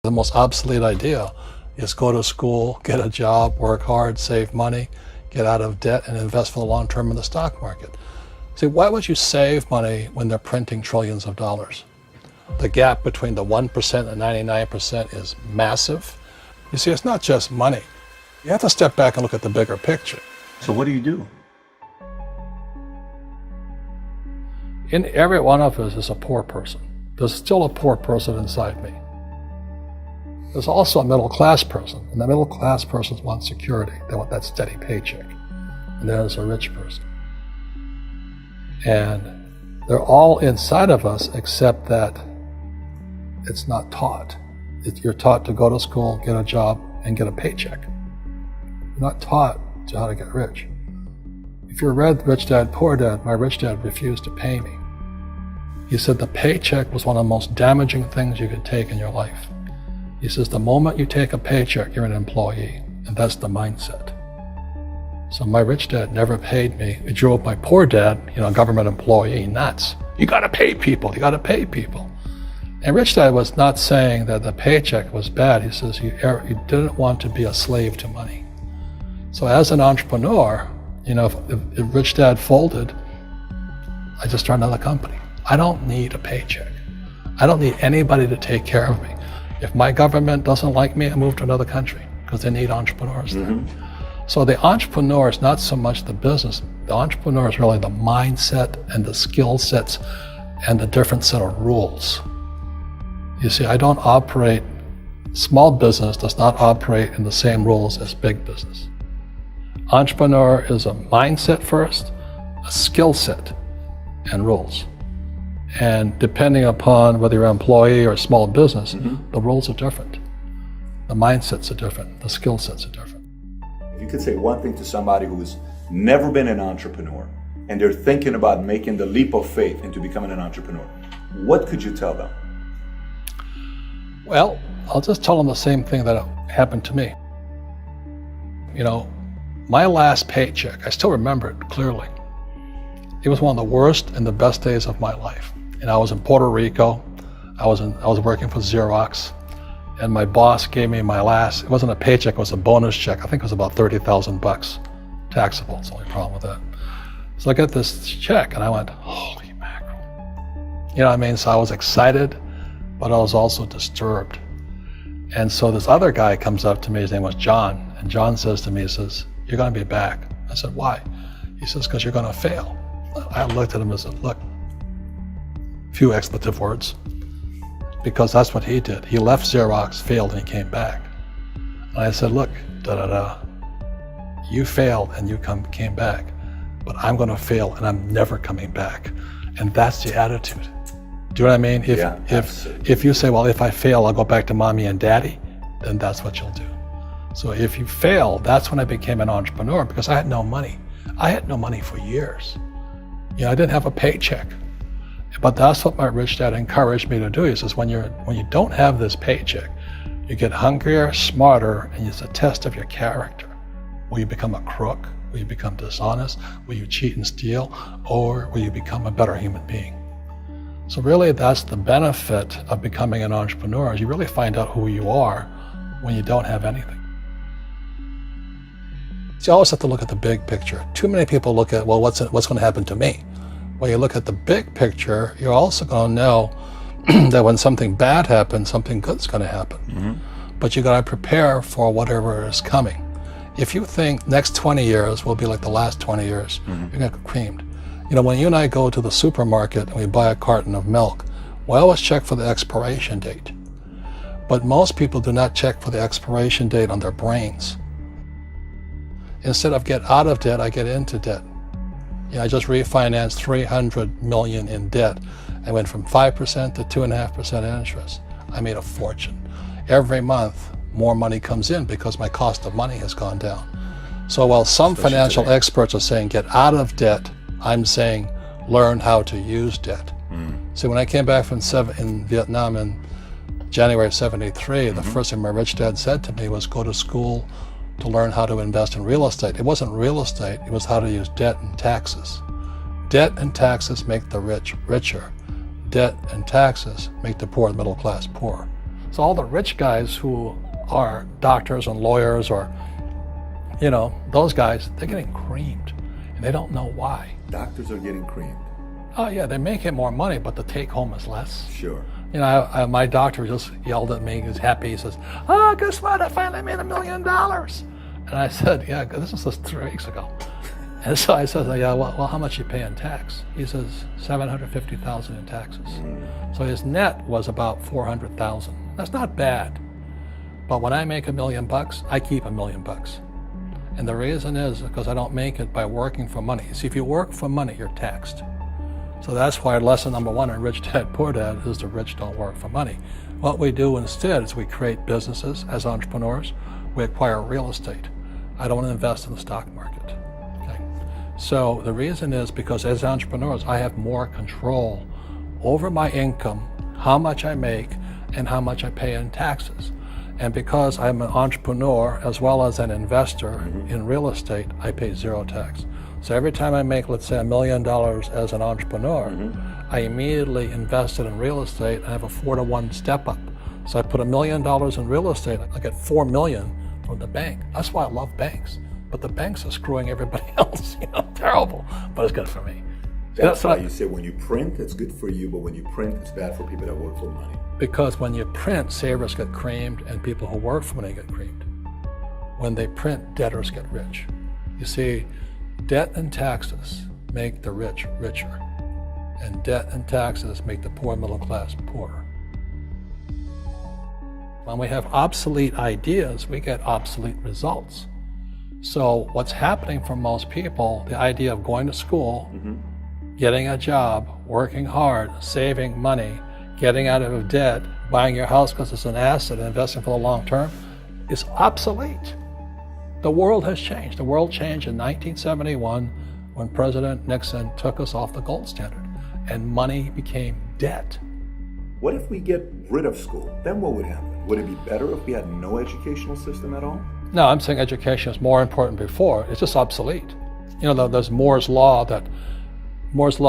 The most obsolete idea is go to school, get a job, work hard, save money, get out of debt, and invest for the long term in the stock market. See, why would you save money when they're printing trillions of dollars? The gap between the 1% and 99% is massive. You see, it's not just money. You have to step back and look at the bigger picture. So what do you do? In every one of us is a poor person. There's still a poor person inside me. There's also a middle class person, and the middle class person wants security. They want that steady paycheck. And there's a rich person. And they're all inside of us, except that it's not taught. You're taught to go to school, get a job, and get a paycheck. You're not taught to how to get rich. If you read Rich Dad, Poor Dad, my rich dad refused to pay me. He said the paycheck was one of the most damaging things you could take in your life. He says the moment you take a paycheck, you're an employee, and that's the mindset. So my rich dad never paid me. He drove my poor dad, government employee, nuts. You gotta pay people, you gotta pay people. And Rich Dad was not saying that the paycheck was bad. He says he didn't want to be a slave to money. So as an entrepreneur, if Rich Dad folded, I just started another company. I don't need a paycheck. I don't need anybody to take care of me. If my government doesn't like me, I move to another country because they need entrepreneurs there. So the entrepreneur is not so much the business. The entrepreneur is really the mindset and the skill sets and the different set of rules. You see, I don't operate, small business does not operate in the same rules as big business. Entrepreneur is a mindset first, a skill set, and rules. And depending upon whether you're an employee or a small business, the rules are different. The mindsets are different, the skill sets are different. If you could say one thing to somebody who's never been an entrepreneur and they're thinking about making the leap of faith into becoming an entrepreneur, what could you tell them? Well, I'll just tell them the same thing that happened to me. My last paycheck, I still remember it clearly. It was one of the worst and the best days of my life. And I was in Puerto Rico. I was working for Xerox, and my boss gave me my last, it wasn't a paycheck, it was a bonus check. I think it was about $30,000 taxable. It's the only problem with that. So I got this check and I went, holy mackerel. So I was excited, but I was also disturbed. And so this other guy comes up to me, his name was John, and John says to me, he says, you're gonna be back. I said, why? He says, because you're gonna fail. I looked at him and said, look, few expletive words, because that's what he did. He left Xerox, failed, and he came back. And I said, look, you failed and you came back, but I'm gonna fail and I'm never coming back. And that's the attitude. Do you know what I mean? If you say, well, if I fail, I'll go back to mommy and daddy, then that's what you'll do. So if you fail, that's when I became an entrepreneur, because I had no money. I had no money for years. I didn't have a paycheck. But that's what my rich dad encouraged me to do. He says, when you don't have this paycheck, you get hungrier, smarter, and it's a test of your character. Will you become a crook? Will you become dishonest? Will you cheat and steal? Or will you become a better human being? So really, that's the benefit of becoming an entrepreneur, is you really find out who you are when you don't have anything. So you always have to look at the big picture. Too many people look at, well, what's going to happen to me? When you look at the big picture, you're also going to know that when something bad happens, something good's going to happen. But you got to prepare for whatever is coming. If you think next 20 years will be like the last 20 years, you're going to get creamed. When you and I go to the supermarket and we buy a carton of milk, we always check for the expiration date. But most people do not check for the expiration date on their brains. Instead of get out of debt, I get into debt. I just refinanced $300 million in debt. I went from 5% to 2.5% interest. I made a fortune. Every month, more money comes in because my cost of money has gone down. So while some financial experts are saying get out of debt, I'm saying learn how to use debt. So when I came back from in Vietnam in January of '73, the first thing my rich dad said to me was go to school to learn how to invest in real estate. It wasn't real estate, it was how to use debt and taxes. Debt and taxes make the rich richer. Debt and taxes make the poor, the middle class, poor. So all the rich guys who are doctors and lawyers or, those guys, they're getting creamed and they don't know why. Doctors are getting creamed. Oh yeah, they make it more money, but the take home is less. Sure. My doctor just yelled at me. He was happy. He says, "Oh, guess what? I finally made $1 million." And I said, "Yeah, this was just 3 weeks ago." And so I said, "Yeah, well, how much you pay in tax?" He says, $750,000 in taxes. So his net was about $400,000. That's not bad. But when I make $1 million, I keep $1 million. And the reason is because I don't make it by working for money. See, if you work for money, you're taxed. So that's why lesson number 1 in Rich Dad, Poor Dad is the rich don't work for money. What we do instead is we create businesses as entrepreneurs. We acquire real estate. I don't invest in the stock market. Okay? So the reason is because as entrepreneurs, I have more control over my income, how much I make, and how much I pay in taxes. And because I'm an entrepreneur as well as an investor in real estate, I pay 0 tax. So every time I make, let's say, $1 million as an entrepreneur, I immediately invested in real estate and I have a 4-to-1 step up. So I put $1 million in real estate, I get $4 million from the bank. That's why I love banks. But the banks are screwing everybody else, terrible, but it's good for me. That's why you say when you print, it's good for you, but when you print, it's bad for people that work for money. Because when you print, savers get creamed and people who work for money get creamed. When they print, debtors get rich. You see, debt and taxes make the rich richer, and debt and taxes make the poor middle class poorer. When we have obsolete ideas, we get obsolete results. So what's happening for most people, the idea of going to school, getting a job, working hard, saving money, getting out of debt, buying your house because it's an asset, and investing for the long term, is obsolete. The world has changed. The world changed in 1971 when President Nixon took us off the gold standard and money became debt. What if we get rid of school? Then what would happen? Would it be better if we had no educational system at all? No, I'm saying education is more important before. It's just obsolete. There's Moore's Law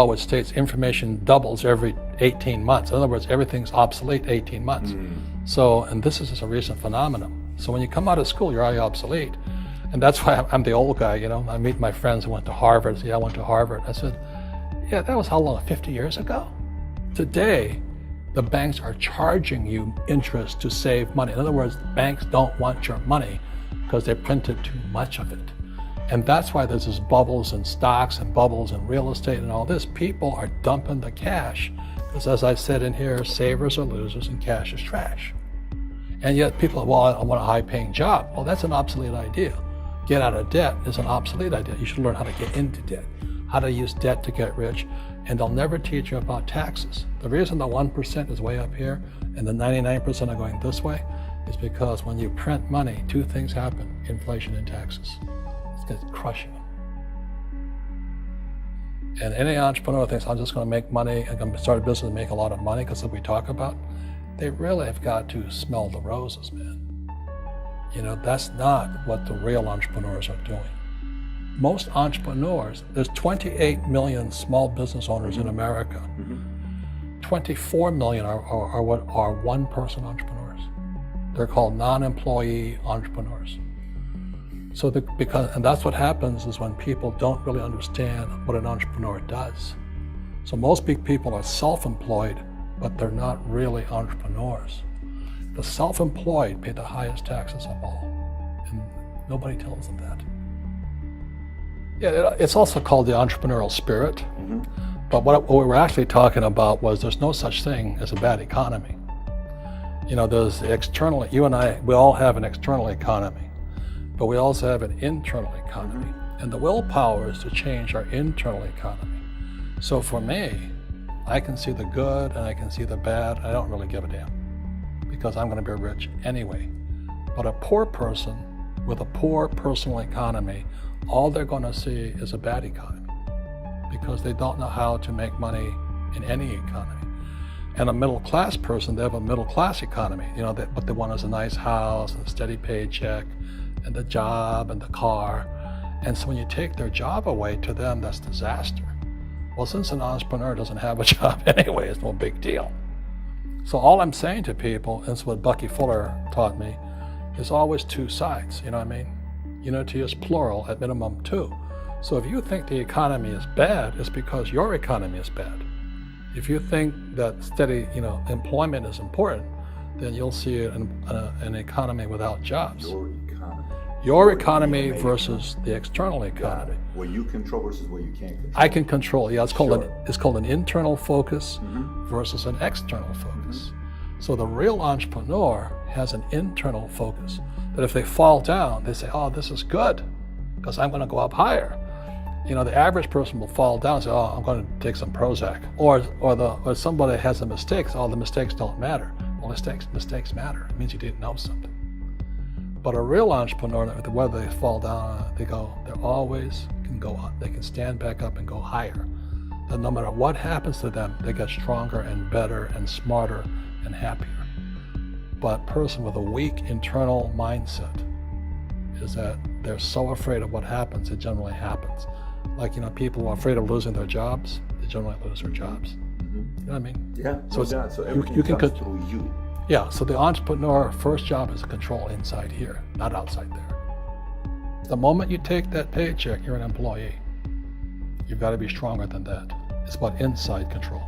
which states information doubles every 18 months. In other words, everything's obsolete 18 months. So, and this is just a recent phenomenon. So when you come out of school, you're already obsolete. And that's why I'm the old guy, I meet my friends who went to Harvard. Yeah, I went to Harvard. I said, yeah, that was how long, 50 years ago? Today, the banks are charging you interest to save money. In other words, banks don't want your money because they printed too much of it. And that's why there's this bubbles in stocks and bubbles in real estate and all this. People are dumping the cash because, as I said in here, savers are losers and cash is trash. And yet people, well, I want a high-paying job. Well, that's an obsolete idea. Get out of debt is an obsolete idea. You should learn how to get into debt, how to use debt to get rich, and they'll never teach you about taxes. The reason the 1% is way up here and the 99% are going this way is because when you print money, 2 things happen: inflation and taxes. It's crushing them. And any entrepreneur thinks, I'm just going to make money, I'm going to start a business and make a lot of money because of what we talk about. They really have got to smell the roses, man. That's not what the real entrepreneurs are doing. Most entrepreneurs, there's 28 million small business owners in America. 24 million are what are one-person entrepreneurs. They're called non-employee entrepreneurs. So and that's what happens is when people don't really understand what an entrepreneur does. So most big people are self-employed, but they're not really entrepreneurs. The self-employed pay the highest taxes of all, and nobody tells them that. Yeah, it's also called the entrepreneurial spirit, but what we were actually talking about was there's no such thing as a bad economy. There's externally, you and I, we all have an external economy, but we also have an internal economy, and the willpower is to change our internal economy. So for me, I can see the good and I can see the bad. I don't really give a damn because I'm going to be rich anyway. But a poor person with a poor personal economy, all they're going to see is a bad economy because they don't know how to make money in any economy. And a middle class person, they have a middle class economy. What they want is a nice house and a steady paycheck and the job and the car. And so when you take their job away, to them, that's disaster. Well, since an entrepreneur doesn't have a job anyway, it's no big deal. So all I'm saying to people, and it's what Bucky Fuller taught me, there's always two sides, you know what I mean? Unity is plural, at minimum two. So if you think the economy is bad, it's because your economy is bad. If you think that steady, employment is important, then you'll see an economy without jobs. Your economy versus the external economy. What you control versus what you can't control. I can control. Yeah, it's called an internal focus versus an external focus. So the real entrepreneur has an internal focus. That if they fall down, they say, "Oh, this is good, because I'm going to go up higher." The average person will fall down and say, "Oh, I'm going to take some Prozac," or somebody has a mistake. So, "Oh, the mistakes don't matter." Well, mistakes matter. It means you didn't know something. But a real entrepreneur, whether they fall down, they always can go up. They can stand back up and go higher. That no matter what happens to them, they get stronger and better and smarter and happier. But a person with a weak internal mindset is that they're so afraid of what happens, it generally happens. Like, people who are afraid of losing their jobs, they generally lose their jobs. You know what I mean? Yeah, so everything you can comes through you. Yeah, so the entrepreneur first job is to control inside here, not outside there. The moment you take that paycheck, you're an employee. You've got to be stronger than that. It's about inside control.